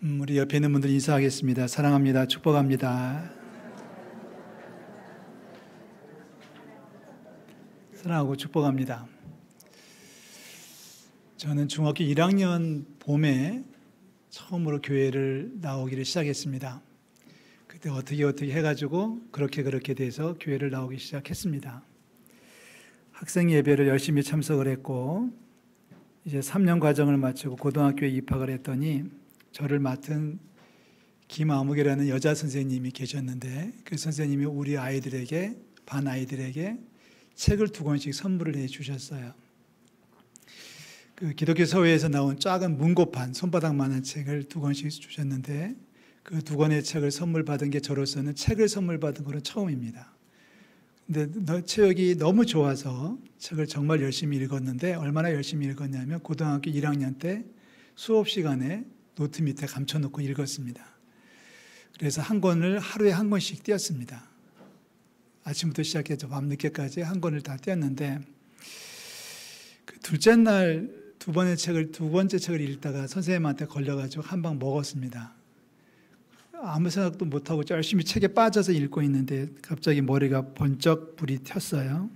우리 옆에 있는 분들 인사하겠습니다. 사랑합니다. 축복합니다. 사랑하고 축복합니다. 저는 중학교 1학년 봄에 처음으로 교회를 나오기를 시작했습니다. 그때 어떻게 해가지고 그렇게 돼서 교회를 나오기 시작했습니다. 학생 예배를 열심히 참석을 했고 이제 3년 과정을 마치고 고등학교에 입학을 했더니 저를 맡은 김아무개라는 여자 선생님이 계셨는데 그 선생님이 우리 아이들에게 반 아이들에게 책을 2권씩 선물을 해 주셨어요. 그 기독교 서회에서 나온 작은 문고판 손바닥만한 책을 2권씩 주셨는데 그 2권의 책을 선물 받은 게 저로서는 책을 선물 받은 거는 처음입니다. 근데 체력이 너무 좋아서 책을 정말 열심히 읽었는데 얼마나 열심히 읽었냐면 고등학교 1학년 때 수업 시간에 노트 밑에 감춰놓고 읽었습니다. 그래서 한 권을 하루에 한 권씩 띄었습니다. 아침부터 시작해서 밤늦게까지 한 권을 다 띄었는데 그 둘째 날 두 번째 책을 읽다가 선생님한테 걸려가지고 한 방 먹었습니다. 아무 생각도 못하고 열심히 책에 빠져서 읽고 있는데 갑자기 머리가 번쩍 불이 튀었어요.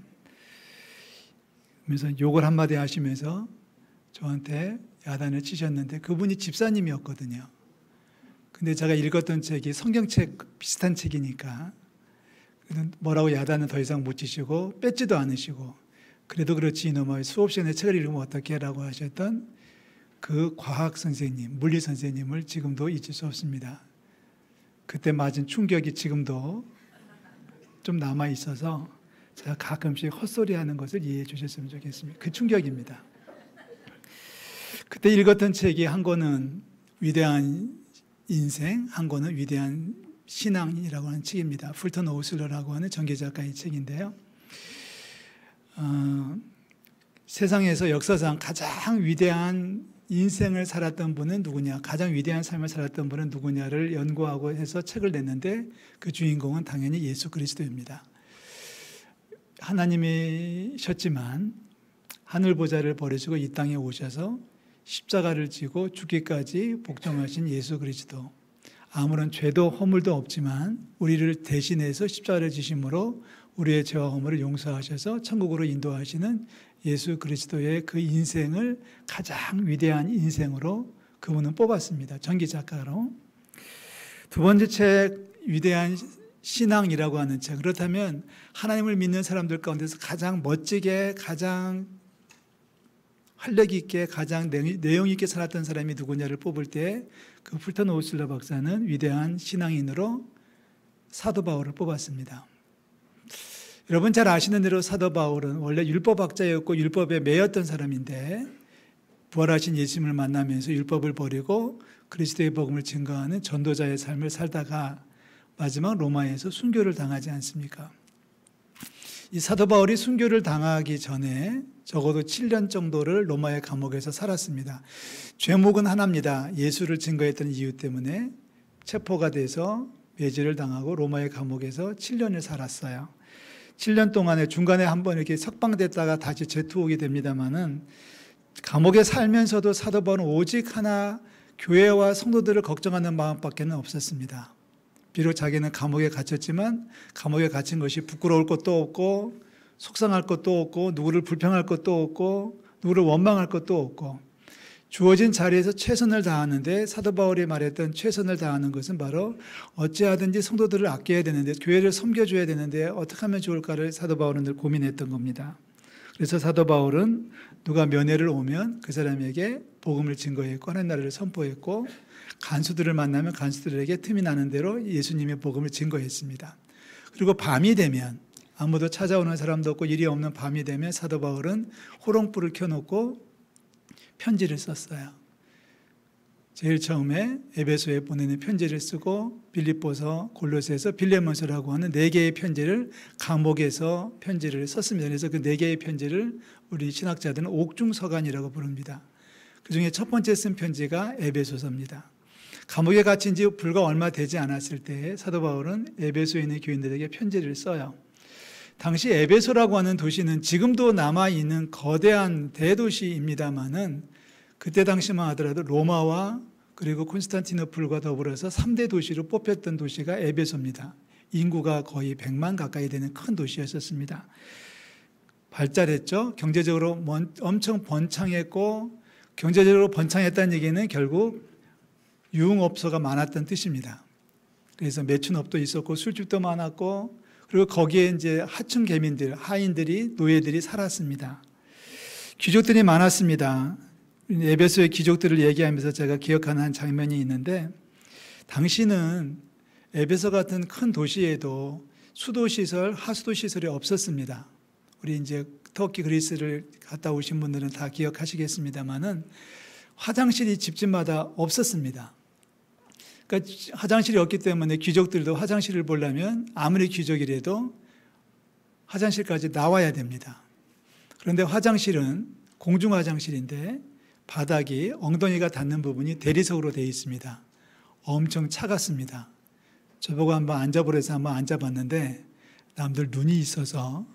그래서 욕을 한마디 하시면서 저한테 야단을 치셨는데 그분이 집사님이었거든요. 근데 제가 읽었던 책이 성경책 비슷한 책이니까 뭐라고 야단은 더 이상 못 치시고 뺏지도 않으시고 그래도 그렇지 이놈아 수업 시간에 책을 읽으면 어떻게 라고 하셨던 그 과학 선생님, 물리 선생님을 지금도 잊을 수 없습니다. 그때 맞은 충격이 지금도 좀 남아 있어서 제가 가끔씩 헛소리하는 것을 이해해 주셨으면 좋겠습니다. 그 충격입니다. 그때 읽었던 책이 한 권은 위대한 인생, 한 권은 위대한 신앙이라고 하는 책입니다. 풀턴 오슬러라고 하는 전기작가의 책인데요. 세상에서 역사상 가장 위대한 인생을 살았던 분은 누구냐, 가장 위대한 삶을 살았던 분은 누구냐를 연구하고 해서 책을 냈는데 그 주인공은 당연히 예수 그리스도입니다. 하나님이셨지만 하늘 보좌를 버리시고 이 땅에 오셔서 십자가를 지고 죽기까지 복종하신 예수 그리스도, 아무런 죄도 허물도 없지만 우리를 대신해서 십자가를 지심으로 우리의 죄와 허물을 용서하셔서 천국으로 인도하시는 예수 그리스도의 그 인생을 가장 위대한 인생으로 그분은 뽑았습니다. 전기작가로. 두 번째 책 위대한 신앙이라고 하는 책. 그렇다면 하나님을 믿는 사람들 가운데서 가장 멋지게, 가장 활력 있게, 가장 내용 있게 살았던 사람이 누구냐를 뽑을 때 그 풀턴 오슬러 박사는 위대한 신앙인으로 사도 바울을 뽑았습니다. 여러분 잘 아시는 대로 사도 바울은 원래 율법학자였고 율법에 매였던 사람인데 부활하신 예수님을 만나면서 율법을 버리고 그리스도의 복음을 증거하는 전도자의 삶을 살다가 마지막 로마에서 순교를 당하지 않습니까? 이 사도 바울이 순교를 당하기 전에 적어도 7년 정도를 로마의 감옥에서 살았습니다. 죄목은 하나입니다. 예수를 증거했던 이유 때문에 체포가 돼서 매질을 당하고 로마의 감옥에서 7년을 살았어요. 7년 동안에 중간에 한번 이렇게 석방됐다가 다시 재투옥이 됩니다만은 감옥에 살면서도 사도 바울은 오직 하나 교회와 성도들을 걱정하는 마음밖에 없었습니다. 비록 자기는 감옥에 갇혔지만 감옥에 갇힌 것이 부끄러울 것도 없고 속상할 것도 없고 누구를 불평할 것도 없고 누구를 원망할 것도 없고 주어진 자리에서 최선을 다하는데 사도 바울이 말했던 최선을 다하는 것은 바로 어찌하든지 성도들을 아껴야 되는데 교회를 섬겨줘야 되는데 어떻게 하면 좋을까를 사도 바울은 늘 고민했던 겁니다. 그래서 사도 바울은 누가 면회를 오면 그 사람에게 복음을 증거했고 하나님 나라를 선포했고 간수들을 만나면 간수들에게 틈이 나는 대로 예수님의 복음을 증거했습니다. 그리고 밤이 되면 아무도 찾아오는 사람도 없고 일이 없는 밤이 되면 사도 바울은 호롱불을 켜놓고 편지를 썼어요. 제일 처음에 에베소에 보내는 편지를 쓰고 빌립보서, 골로새서, 빌레몬서라고 하는 4개의 편지를 감옥에서 편지를 썼습니다. 그래서 그 4개의 편지를 우리 신학자들은 옥중서간이라고 부릅니다. 그중에 첫 번째 쓴 편지가 에베소서입니다. 감옥에 갇힌 지 불과 얼마 되지 않았을 때 사도 바울은 에베소에 있는 교인들에게 편지를 써요. 당시 에베소라고 하는 도시는 지금도 남아있는 거대한 대도시입니다만은 그때 당시만 하더라도 로마와 그리고 콘스탄티노플과 더불어서 3대 도시로 뽑혔던 도시가 에베소입니다. 인구가 거의 100만 가까이 되는 큰 도시였었습니다. 발달했죠. 경제적으로 엄청 번창했고, 경제적으로 번창했다는 얘기는 결국 유흥업소가 많았던 뜻입니다. 그래서 매춘업도 있었고 술집도 많았고, 그리고 거기에 이제 하층 계민들, 하인들이, 노예들이 살았습니다. 귀족들이 많았습니다. 에베소의 귀족들을 얘기하면서 제가 기억하는 한 장면이 있는데, 당시는 에베소 같은 큰 도시에도 수도시설, 하수도시설이 없었습니다. 우리 이제 터키, 그리스를 갔다 오신 분들은 다 기억하시겠습니다만은 화장실이 집집마다 없었습니다. 그러니까 화장실이 없기 때문에 귀족들도 화장실을 보려면 아무리 귀족이라도 화장실까지 나와야 됩니다. 그런데 화장실은 공중 화장실인데 바닥이 엉덩이가 닿는 부분이 대리석으로 되어 있습니다. 엄청 차갑습니다. 저보고 한번 앉아보래서 한번 앉아봤는데 남들 눈이 있어서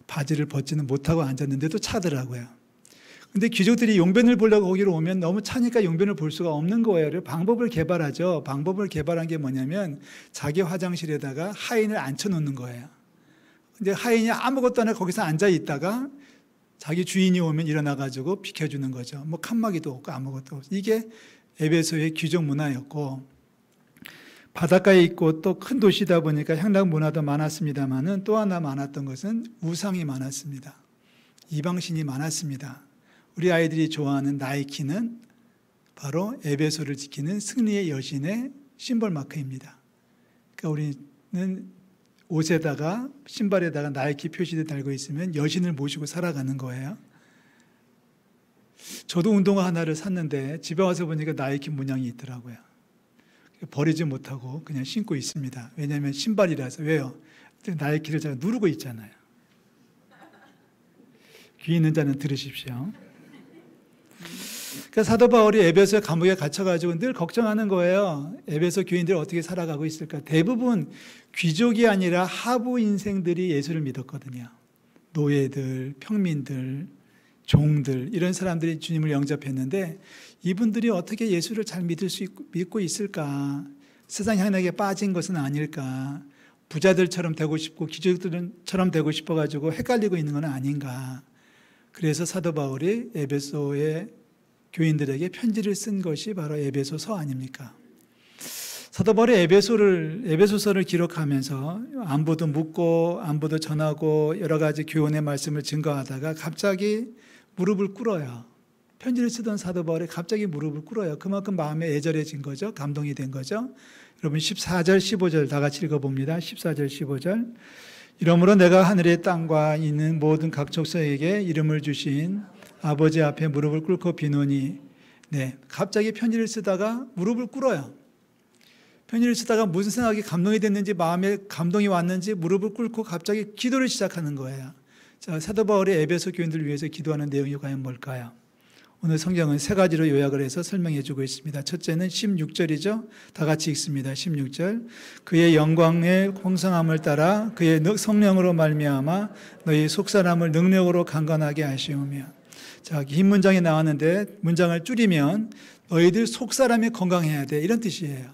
바지를 벗지는 못하고 앉았는데도 차더라고요. 근데 귀족들이 용변을 보려고 거기로 오면 너무 차니까 용변을 볼 수가 없는 거예요. 방법을 개발하죠. 방법을 개발한 게 뭐냐면 자기 화장실에다가 하인을 앉혀놓는 거예요. 근데 하인이 아무것도 안 하고 거기서 앉아 있다가 자기 주인이 오면 일어나가지고 비켜주는 거죠. 뭐 칸막이도 없고 아무것도 없고. 이게 에베소의 귀족 문화였고, 바닷가에 있고 또 큰 도시다 보니까 향락 문화도 많았습니다만은 또 하나 많았던 것은 우상이 많았습니다. 이방신이 많았습니다. 우리 아이들이 좋아하는 나이키는 바로 에베소를 지키는 승리의 여신의 심벌 마크입니다. 그러니까 우리는 옷에다가 신발에다가 나이키 표시를 달고 있으면 여신을 모시고 살아가는 거예요. 저도 운동화 하나를 샀는데 집에 와서 보니까 나이키 문양이 있더라고요. 버리지 못하고 그냥 신고 있습니다. 왜냐하면 신발이라서. 왜요? 나이키를 제가 누르고 있잖아요. 귀 있는 자는 들으십시오. 그러니까 사도 바울이 에베소 감옥에 갇혀가지고 늘 걱정하는 거예요. 에베소 교인들이 어떻게 살아가고 있을까? 대부분 귀족이 아니라 하부 인생들이 예수를 믿었거든요. 노예들, 평민들, 종들, 이런 사람들이 주님을 영접했는데 이분들이 어떻게 예수를 잘 믿고 있을까? 세상 향락에 빠진 것은 아닐까? 부자들처럼 되고 싶고 귀족들처럼 되고 싶어가지고 헷갈리고 있는 건 아닌가? 그래서 사도 바울이 에베소의 교인들에게 편지를 쓴 것이 바로 에베소서 아닙니까? 사도 바울이 에베소서를 기록하면서 안부도 묻고 안부도 전하고 여러 가지 교훈의 말씀을 증거하다가 갑자기 무릎을 꿇어요. 편지를 쓰던 사도 바울이 갑자기 무릎을 꿇어요. 그만큼 마음에 애절해진 거죠. 감동이 된 거죠. 여러분 14절 15절 다 같이 읽어봅니다. 14절 15절. 이러므로 내가 하늘의 땅과 있는 모든 각 족속에게 이름을 주신 아버지 앞에 무릎을 꿇고 비노니. 네, 갑자기 편지를 쓰다가 무릎을 꿇어요. 편지를 쓰다가 무슨 생각이 감동이 됐는지, 마음에 감동이 왔는지 무릎을 꿇고 갑자기 기도를 시작하는 거예요. 자, 사도 바울이 에베소 교인들을 위해서 기도하는 내용이 과연 뭘까요? 오늘 성경은 세 가지로 요약을 해서 설명해 주고 있습니다. 첫째는 16절이죠. 다 같이 읽습니다. 16절. 그의 영광의 풍성함을 따라 그의 성령으로 말미암아 너희 속사람을 능력으로 강건하게 하시오며. 자, 긴 문장이 나왔는데 문장을 줄이면 너희들 속사람이 건강해야 돼, 이런 뜻이에요.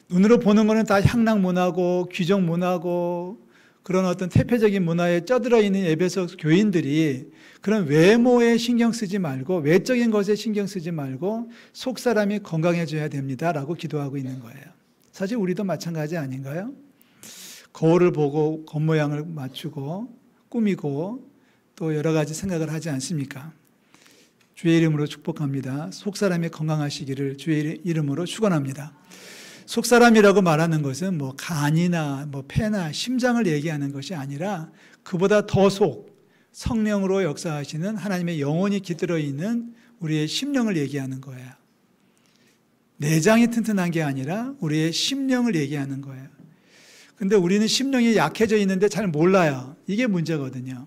눈으로 보는 거는 다 향락 문화고 귀족 문화고 그런 어떤 태폐적인 문화에 쩌들어 있는 에베소 교인들이 그런 외모에 신경 쓰지 말고, 외적인 것에 신경 쓰지 말고 속 사람이 건강해져야 됩니다라고 기도하고 있는 거예요. 사실 우리도 마찬가지 아닌가요? 거울을 보고 겉모양을 맞추고 꾸미고 또 여러 가지 생각을 하지 않습니까? 주의 이름으로 축복합니다. 속 사람이 건강하시기를 주의 이름으로 축원합니다. 속사람이라고 말하는 것은 뭐 간이나 뭐 폐나 심장을 얘기하는 것이 아니라 그보다 더 성령으로 역사하시는 하나님의 영혼이 깃들어 있는 우리의 심령을 얘기하는 거예요. 내장이 튼튼한 게 아니라 우리의 심령을 얘기하는 거예요. 근데 우리는 심령이 약해져 있는데 잘 몰라요. 이게 문제거든요.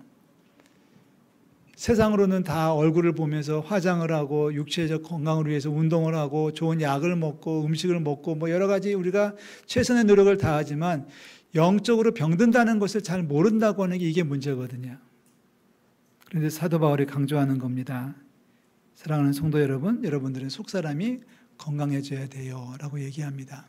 세상으로는 다 얼굴을 보면서 화장을 하고 육체적 건강을 위해서 운동을 하고 좋은 약을 먹고 음식을 먹고 뭐 여러 가지 우리가 최선의 노력을 다하지만 영적으로 병든다는 것을 잘 모른다고 하는 게 이게 문제거든요. 그런데 사도 바울이 강조하는 겁니다. 사랑하는 성도 여러분, 여러분들은 속사람이 건강해져야 돼요 라고 얘기합니다.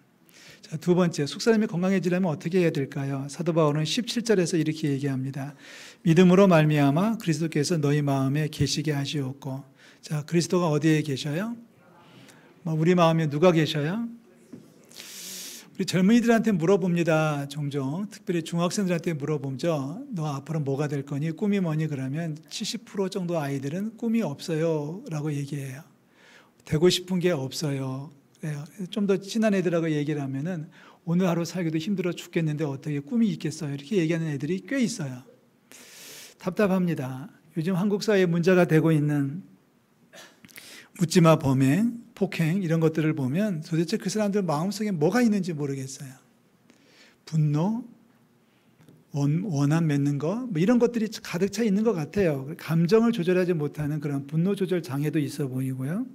자, 두 번째, 속사람이 건강해지려면 어떻게 해야 될까요? 사도 바울은 17절에서 이렇게 얘기합니다. 믿음으로 말미암아 그리스도께서 너희 마음에 계시게 하시옵고. 자, 그리스도가 어디에 계셔요? 우리 마음에 누가 계셔요? 우리 젊은이들한테 물어봅니다. 종종 특별히 중학생들한테 물어보죠. 너 앞으로 뭐가 될 거니? 꿈이 뭐니? 그러면 70% 정도 아이들은 꿈이 없어요 라고 얘기해요. 되고 싶은 게 없어요. 좀 더 친한 애들하고 얘기를 하면은 오늘 하루 살기도 힘들어 죽겠는데 어떻게 꿈이 있겠어요? 이렇게 얘기하는 애들이 꽤 있어요. 답답합니다. 요즘 한국 사회에 문제가 되고 있는 묻지마 범행, 폭행 이런 것들을 보면 도대체 그 사람들 마음속에 뭐가 있는지 모르겠어요. 분노, 원한 맺는 거 이런 것들이 가득 차 있는 것 같아요. 감정을 조절하지 못하는 그런 분노 조절 장애도 있어 보이고요.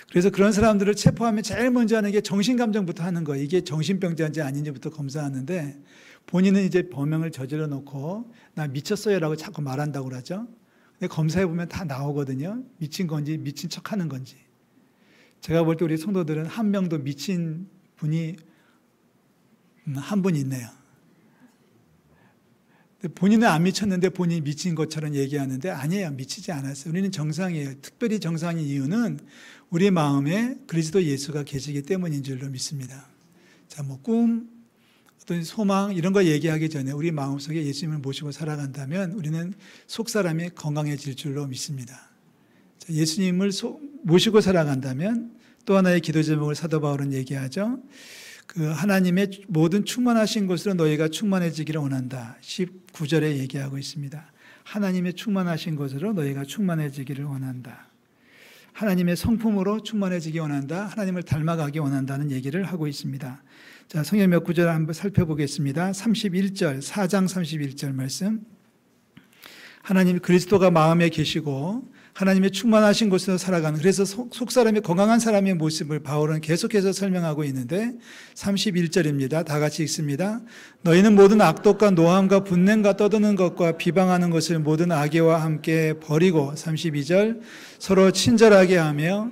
그래서 그런 사람들을 체포하면 제일 먼저 하는 게 정신감정부터 하는 거예요. 이게 정신병자인지 아닌지부터 검사하는데 본인은 이제 범행을 저질러 놓고 나 미쳤어요라고 자꾸 말한다고 그러죠. 근데 검사해 보면 다 나오거든요. 미친 건지 미친 척하는 건지. 제가 볼 때 우리 성도들은 한 명도 미친 분이 한 분 있네요. 본인은 안 미쳤는데 본인이 미친 것처럼 얘기하는데 아니에요. 미치지 않았어요. 우리는 정상이에요. 특별히 정상인 이유는 우리 마음에 그리스도 예수가 계시기 때문인 줄로 믿습니다. 자, 꿈, 어떤 소망 이런 거 얘기하기 전에 우리 마음속에 예수님을 모시고 살아간다면 우리는 속사람이 건강해질 줄로 믿습니다. 자, 예수님을 모시고 살아간다면 또 하나의 기도 제목을 사도 바울은 얘기하죠. 그 하나님의 모든 충만하신 것으로 너희가 충만해지기를 원한다. 19절에 얘기하고 있습니다. 하나님의 충만하신 것으로 너희가 충만해지기를 원한다. 하나님의 성품으로 충만해지기 원한다. 하나님을 닮아가기 원한다는 얘기를 하고 있습니다. 자, 성경 몇 구절 한번 살펴보겠습니다. 31절, 4장 31절 말씀. 하나님 그리스도가 마음에 계시고 하나님의 충만하신 곳에서 살아가는, 그래서 속사람이 건강한 사람의 모습을 바울은 계속해서 설명하고 있는데 31절입니다. 다 같이 읽습니다. 너희는 모든 악독과 노함과 분냄과 떠드는 것과 비방하는 것을 모든 악의와 함께 버리고 32절 서로 친절하게 하며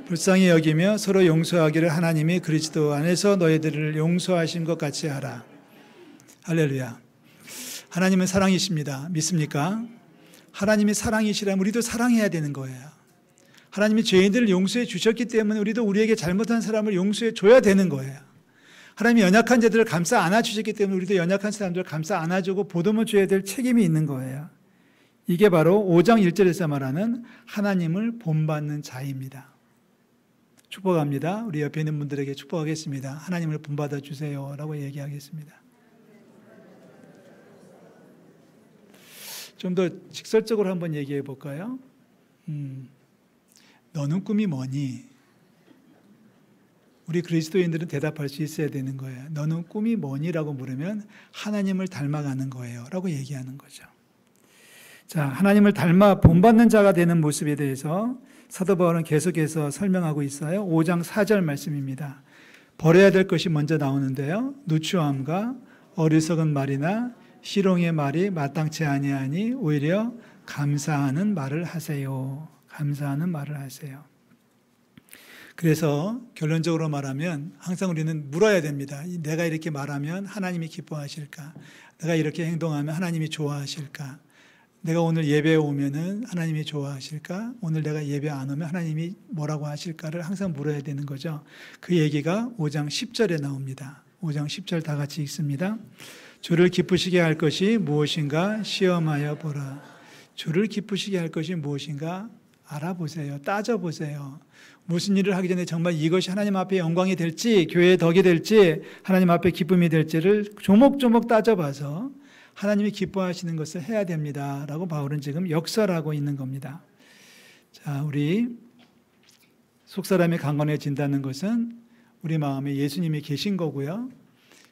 불쌍히 여기며 서로 용서하기를 하나님이 그리스도 안에서 너희들을 용서하신 것 같이 하라. 할렐루야. 하나님은 사랑이십니다. 믿습니까? 하나님이 사랑이시라면 우리도 사랑해야 되는 거예요. 하나님이 죄인들을 용서해 주셨기 때문에 우리도 우리에게 잘못한 사람을 용서해 줘야 되는 거예요. 하나님이 연약한 자들을 감싸 안아주셨기 때문에 우리도 연약한 사람들을 감싸 안아주고 보듬어 줘야 될 책임이 있는 거예요. 이게 바로 5장 1절에서 말하는 하나님을 본받는 자입니다. 축복합니다. 우리 옆에 있는 분들에게 축복하겠습니다. 하나님을 본받아 주세요 라고 얘기하겠습니다. 좀 더 직설적으로 한번 얘기해 볼까요? 너는 꿈이 뭐니? 우리 그리스도인들은 대답할 수 있어야 되는 거예요. 너는 꿈이 뭐니? 라고 물으면 하나님을 닮아가는 거예요 라고 얘기하는 거죠. 자, 하나님을 닮아 본받는 자가 되는 모습에 대해서 사도 바울은 계속해서 설명하고 있어요. 5장 4절 말씀입니다. 버려야 될 것이 먼저 나오는데요. 누추함과 어리석은 말이나 희롱의 말이 마땅치 아니하니 오히려 감사하는 말을 하세요. 감사하는 말을 하세요. 그래서 결론적으로 말하면 항상 우리는 물어야 됩니다. 내가 이렇게 말하면 하나님이 기뻐하실까? 내가 이렇게 행동하면 하나님이 좋아하실까? 내가 오늘 예배에 오면은 하나님이 좋아하실까? 오늘 내가 예배 안 오면 하나님이 뭐라고 하실까를 항상 물어야 되는 거죠. 그 얘기가 5장 10절에 나옵니다. 5장 10절 다 같이 읽습니다. 주를 기쁘시게 할 것이 무엇인가 시험하여 보라. 주를 기쁘시게 할 것이 무엇인가 알아보세요. 따져보세요. 무슨 일을 하기 전에 정말 이것이 하나님 앞에 영광이 될지 교회의 덕이 될지 하나님 앞에 기쁨이 될지를 조목조목 따져봐서 하나님이 기뻐하시는 것을 해야 됩니다 라고 바울은 지금 역설하고 있는 겁니다. 자, 우리 속사람이 강건해진다는 것은 우리 마음에 예수님이 계신 거고요.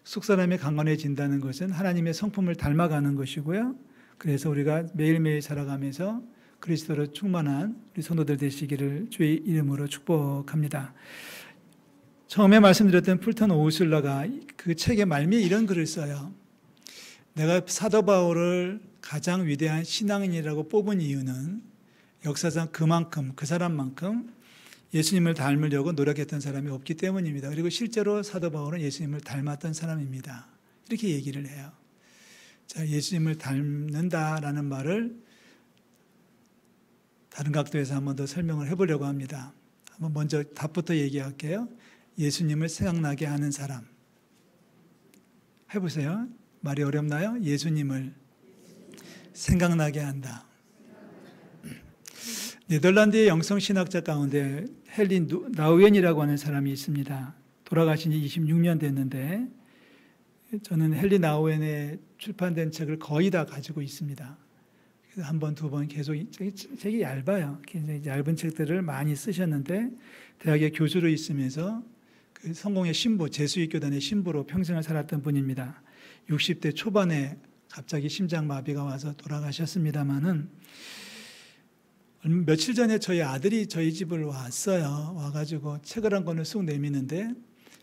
속사람이 강건해진다는 것은 하나님의 성품을 닮아가는 것이고요. 그래서 우리가 매일매일 살아가면서 그리스도로 충만한 우리 성도들 되시기를 주의 이름으로 축복합니다. 처음에 말씀드렸던 풀턴 오우슬러가 그 책의 말미에 이런 글을 써요. 내가 사도 바울을 가장 위대한 신앙인이라고 뽑은 이유는 역사상 그만큼, 그 사람만큼 예수님을 닮으려고 노력했던 사람이 없기 때문입니다. 그리고 실제로 사도 바울은 예수님을 닮았던 사람입니다. 이렇게 얘기를 해요. 자, 예수님을 닮는다라는 말을 다른 각도에서 한 번 더 설명을 해보려고 합니다. 한번 먼저 답부터 얘기할게요. 예수님을 생각나게 하는 사람. 해보세요. 말이 어렵나요? 예수님을 생각나게 한다. 네덜란드의 영성신학자 가운데 헨리 나우엔이라고 하는 사람이 있습니다. 돌아가신 지 26년 됐는데 저는 헨리 나우엔의 출판된 책을 거의 다 가지고 있습니다. 그래서 한 번, 두 번 계속 책이 얇아요. 굉장히 얇은 책들을 많이 쓰셨는데 대학의 교수로 있으면서 그 성공의 신부, 제수익 교단의 신부로 평생을 살았던 분입니다. 60대 초반에 갑자기 심장마비가 와서 돌아가셨습니다마는 며칠 전에 저희 아들이 저희 집을 왔어요. 와가지고 책을 한 권을 쑥 내미는데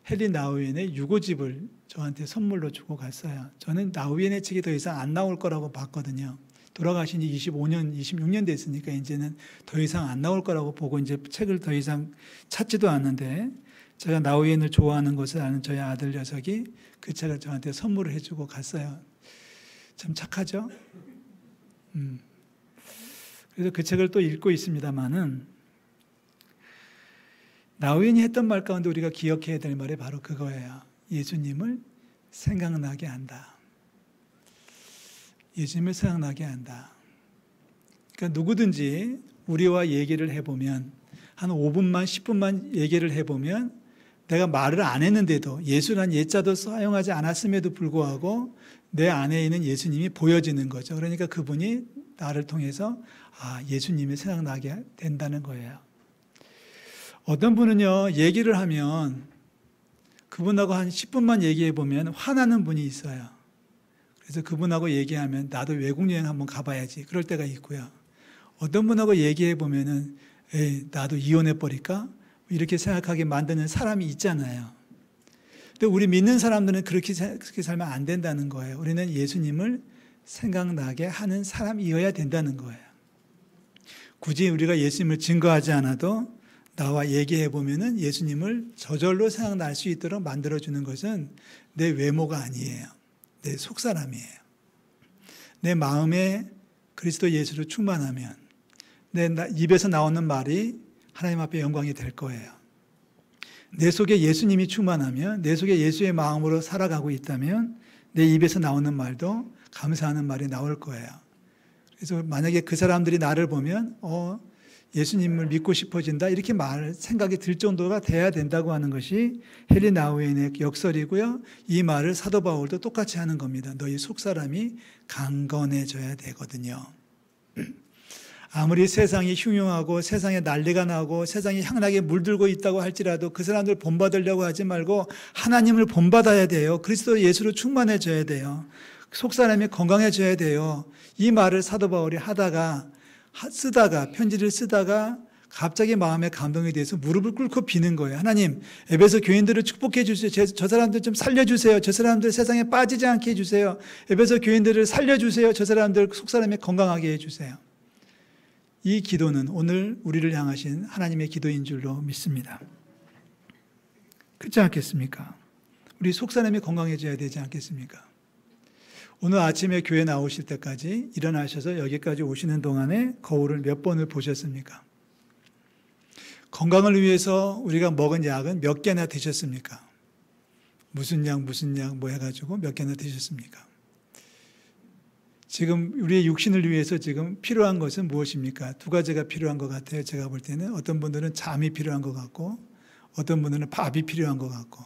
헨리 나우엔의 유고집을 저한테 선물로 주고 갔어요. 저는 나우엔의 책이 더 이상 안 나올 거라고 봤거든요. 돌아가신 지 25년, 26년 됐으니까 이제는 더 이상 안 나올 거라고 보고 이제 책을 더 이상 찾지도 않는데 제가 나우엔을 좋아하는 것을 아는 저희 아들 녀석이 그 책을 저한테 선물을 해주고 갔어요. 참 착하죠? 그래서 그 책을 또 읽고 있습니다만은 나우엔이 했던 말 가운데 우리가 기억해야 될 말이 바로 그거예요. 예수님을 생각나게 한다. 예수님을 생각나게 한다. 그러니까 누구든지 우리와 얘기를 해보면 한 5분만 10분만 얘기를 해보면 내가 말을 안 했는데도 예수란 예자도 사용하지 않았음에도 불구하고 내 안에 있는 예수님이 보여지는 거죠. 그러니까 그분이 나를 통해서 예수님이 생각나게 된다는 거예요. 어떤 분은요, 얘기를 하면 그분하고 한 10분만 얘기해 보면 화나는 분이 있어요. 그래서 그분하고 얘기하면 나도 외국 여행 한번 가봐야지 그럴 때가 있고요. 어떤 분하고 얘기해 보면은 나도 이혼해 버릴까? 이렇게 생각하게 만드는 사람이 있잖아요. 근데 우리 믿는 사람들은 그렇게 살면 안 된다는 거예요. 우리는 예수님을 생각나게 하는 사람이어야 된다는 거예요. 굳이 우리가 예수님을 증거하지 않아도 나와 얘기해 보면은 예수님을 저절로 생각날 수 있도록 만들어주는 것은 내 외모가 아니에요. 내 속사람이에요. 내 마음에 그리스도 예수로 충만하면 내 입에서 나오는 말이 하나님 앞에 영광이 될 거예요. 내 속에 예수님이 충만하면, 내 속에 예수의 마음으로 살아가고 있다면 내 입에서 나오는 말도 감사하는 말이 나올 거예요. 그래서 만약에 그 사람들이 나를 보면 예수님을 믿고 싶어진다 이렇게 생각이 들 정도가 돼야 된다고 하는 것이 헨리 나우엔의 역설이고요. 이 말을 사도 바울도 똑같이 하는 겁니다. 너희 속사람이 강건해져야 되거든요. 아무리 세상이 흉흉하고 세상에 난리가 나고 세상이 향락에 물들고 있다고 할지라도 그 사람들 본받으려고 하지 말고 하나님을 본받아야 돼요. 그리스도 예수로 충만해져야 돼요. 속사람이 건강해져야 돼요. 이 말을 사도 바울이 쓰다가 편지를 쓰다가 갑자기 마음에 감동이 돼서 무릎을 꿇고 비는 거예요. 하나님, 에베소 교인들을 축복해 주세요. 저 사람들 좀 살려주세요. 저 사람들 세상에 빠지지 않게 해주세요. 에베소 교인들을 살려주세요. 저 사람들 속사람이 건강하게 해주세요. 이 기도는 오늘 우리를 향하신 하나님의 기도인 줄로 믿습니다. 그렇지 않겠습니까? 우리 속사람이 건강해져야 되지 않겠습니까? 오늘 아침에 교회 나오실 때까지 일어나셔서 여기까지 오시는 동안에 거울을 몇 번을 보셨습니까? 건강을 위해서 우리가 먹은 약은 몇 개나 드셨습니까? 무슨 약 뭐 해가지고 몇 개나 드셨습니까? 지금 우리의 육신을 위해서 지금 필요한 것은 무엇입니까? 두 가지가 필요한 것 같아요. 제가 볼 때는 어떤 분들은 잠이 필요한 것 같고 어떤 분들은 밥이 필요한 것 같고.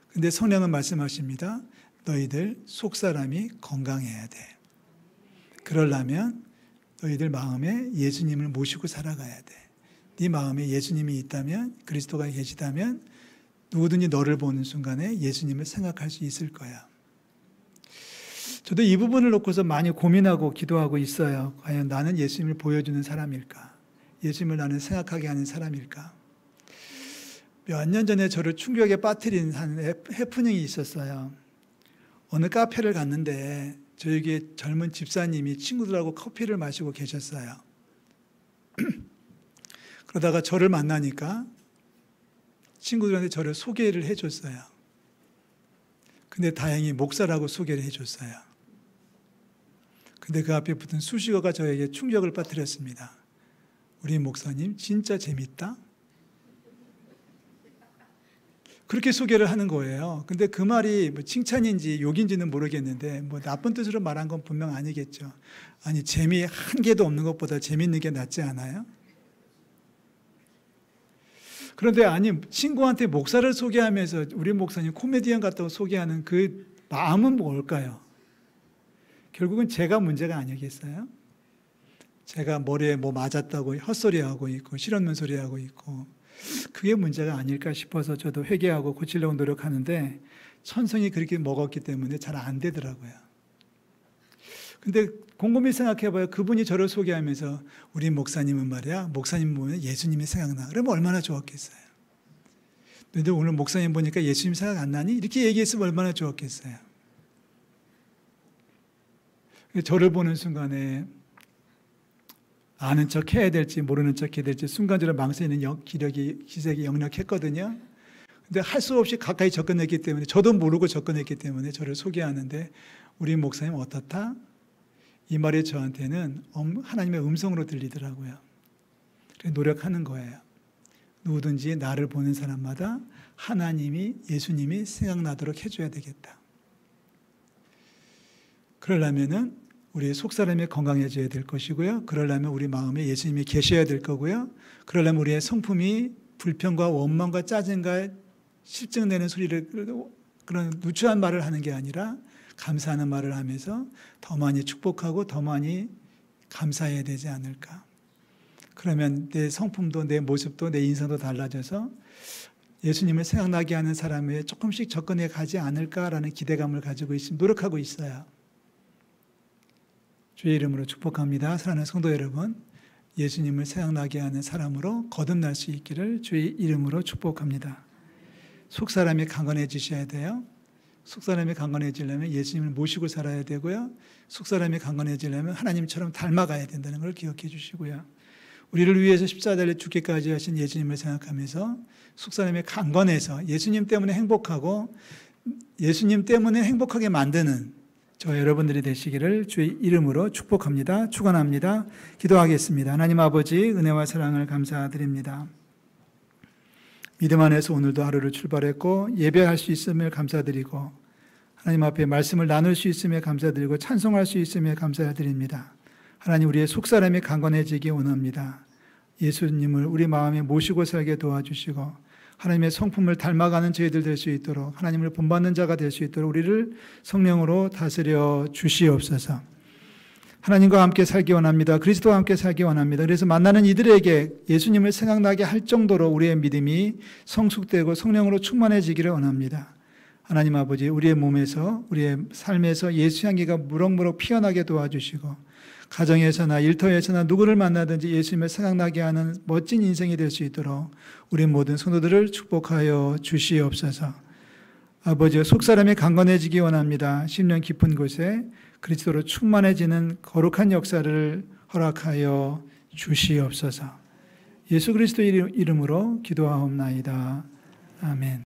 근데 성령은 말씀하십니다. 너희들 속사람이 건강해야 돼. 그러려면 너희들 마음에 예수님을 모시고 살아가야 돼. 네 마음에 예수님이 있다면, 그리스도가 계시다면 누구든지 너를 보는 순간에 예수님을 생각할 수 있을 거야. 저도 이 부분을 놓고서 많이 고민하고 기도하고 있어요. 과연 나는 예수님을 보여주는 사람일까? 예수님을 나는 생각하게 하는 사람일까? 몇 년 전에 저를 충격에 빠뜨린 한 해프닝이 있었어요. 어느 카페를 갔는데 저에게 젊은 집사님이 친구들하고 커피를 마시고 계셨어요. 그러다가 저를 만나니까 친구들한테 저를 소개를 해줬어요. 근데 다행히 목사라고 소개를 해줬어요. 근데 그 앞에 붙은 수식어가 저에게 충격을 빠뜨렸습니다. 우리 목사님 진짜 재밌다. 그렇게 소개를 하는 거예요. 근데 그 말이 뭐 칭찬인지 욕인지는 모르겠는데 뭐 나쁜 뜻으로 말한 건 분명 아니겠죠. 아니 재미 한 개도 없는 것보다 재밌는 게 낫지 않아요? 그런데 아니 친구한테 목사를 소개하면서 우리 목사님 코미디언 같다고 소개하는 그 마음은 뭘까요? 결국은 제가 문제가 아니겠어요? 제가 머리에 뭐 맞았다고 헛소리하고 있고 실없는 소리하고 있고 그게 문제가 아닐까 싶어서 저도 회개하고 고치려고 노력하는데 천성이 그렇게 먹었기 때문에 잘 안 되더라고요. 근데 곰곰이 생각해봐요. 그분이 저를 소개하면서 우리 목사님은 말이야 목사님 보면 예수님이 생각나. 그러면 얼마나 좋았겠어요. 근데 오늘 목사님 보니까 예수님 생각 안 나니? 이렇게 얘기했으면 얼마나 좋았겠어요. 저를 보는 순간에 아는 척 해야 될지 모르는 척 해야 될지 순간적으로 망설이는 기색이 역력했거든요. 근데 할 수 없이 가까이 접근했기 때문에 저도 모르고 접근했기 때문에 저를 소개하는데 우리 목사님 어떻다? 이 말이 저한테는 하나님의 음성으로 들리더라고요. 그래서 노력하는 거예요. 누구든지 나를 보는 사람마다 하나님이 예수님이 생각나도록 해줘야 되겠다. 그러려면은 우리의 속사람이 건강해져야 될 것이고요. 그러려면 우리 마음에 예수님이 계셔야 될 거고요. 그러려면 우리의 성품이 불평과 원망과 짜증과 실증내는 소리를 그런 누추한 말을 하는 게 아니라 감사하는 말을 하면서 더 많이 축복하고 더 많이 감사해야 되지 않을까. 그러면 내 성품도 내 모습도 내 인성도 달라져서 예수님을 생각나게 하는 사람에 조금씩 접근해 가지 않을까라는 기대감을 가지고 있습니다. 노력하고 있어요. 주의 이름으로 축복합니다. 사랑하는 성도 여러분, 예수님을 생각나게 하는 사람으로 거듭날 수 있기를 주의 이름으로 축복합니다. 속사람이 강건해지셔야 돼요. 속사람이 강건해지려면 예수님을 모시고 살아야 되고요. 속사람이 강건해지려면 하나님처럼 닮아가야 된다는 걸 기억해 주시고요. 우리를 위해서 십자가에 죽기까지 하신 예수님을 생각하면서 속사람이 강건해서 예수님 때문에 행복하고 예수님 때문에 행복하게 만드는 저 여러분들이 되시기를 주의 이름으로 축복합니다. 축원합니다. 기도하겠습니다. 하나님 아버지 은혜와 사랑을 감사드립니다. 믿음 안에서 오늘도 하루를 출발했고 예배할 수 있음을 감사드리고 하나님 앞에 말씀을 나눌 수 있음에 감사드리고 찬송할 수 있음에 감사드립니다. 하나님 우리의 속사람이 강건해지기 원합니다. 예수님을 우리 마음에 모시고 살게 도와주시고 하나님의 성품을 닮아가는 저희들 될 수 있도록 하나님을 본받는 자가 될 수 있도록 우리를 성령으로 다스려 주시옵소서. 하나님과 함께 살기 원합니다. 그리스도와 함께 살기 원합니다. 그래서 만나는 이들에게 예수님을 생각나게 할 정도로 우리의 믿음이 성숙되고 성령으로 충만해지기를 원합니다. 하나님 아버지 우리의 몸에서 우리의 삶에서 예수 향기가 무럭무럭 피어나게 도와주시고 가정에서나 일터에서나 누구를 만나든지 예수님을 생각나게 하는 멋진 인생이 될 수 있도록 우리 모든 성도들을 축복하여 주시옵소서. 아버지 속사람이 강건해지기 원합니다. 심령 깊은 곳에 그리스도로 충만해지는 거룩한 역사를 허락하여 주시옵소서. 예수 그리스도 이름으로 기도하옵나이다. 아멘.